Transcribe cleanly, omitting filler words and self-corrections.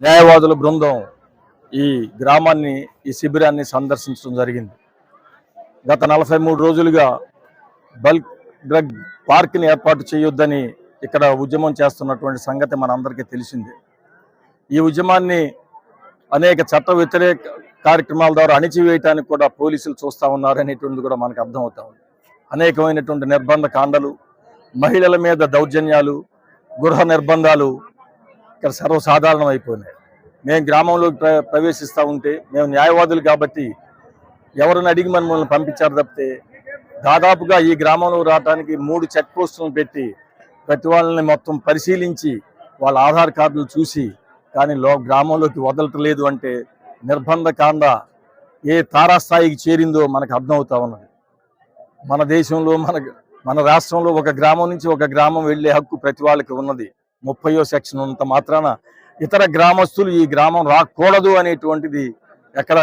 న్యాయవాదుల బృందం ఈ గ్రామాన్ని ఈ శిబిరాన్ని సందర్శించడం జరిగింది. గత 43 రోజులుగా బల్క్ డ్రగ్ పార్క్ని ఏర్పాటు చేయొద్దని ఇక్కడ ఉద్యమం చేస్తున్నటువంటి సంగతి మనందరికీ తెలిసిందే. ఈ ఉద్యమాన్ని అనేక చట్ట వ్యతిరేక కార్యక్రమాల ద్వారా అణిచివేయటానికి కూడా పోలీసులు చూస్తూ ఉన్నారనేటువంటిది కూడా మనకు అర్థమవుతా ఉంది. అనేకమైనటువంటి నిర్బంధ కాండలు, మహిళల మీద దౌర్జన్యాలు, గృహ నిర్బంధాలు ఇక్కడ సర్వసాధారణం అయిపోయినాయి. మేము గ్రామంలోకి ప్రవేశిస్తూ ఉంటే మేము న్యాయవాదులు కాబట్టి ఎవరిని అడిగి మనల్ని పంపించారు తప్పితే దాదాపుగా ఈ గ్రామంలో రావడానికి 3 చెక్ పోస్టులను పెట్టి ప్రతి వాళ్ళని మొత్తం పరిశీలించి వాళ్ళ ఆధార్ కార్డులు చూసి కానీ గ్రామంలోకి వదలట్లేదు అంటే నిర్బంధ కాండ ఏ తారాస్థాయికి చేరిందో మనకు అర్థమవుతా ఉన్నది. మన దేశంలో మన రాష్ట్రంలో ఒక గ్రామం నుంచి ఒక గ్రామం వెళ్ళే హక్కు ప్రతి వాళ్ళకి ఉన్నది. 30వ సెక్షన్ ఉన్నంత మాత్రాన ఇతర గ్రామస్తులు ఈ గ్రామం రాకూడదు అనేటువంటిది ఎక్కడ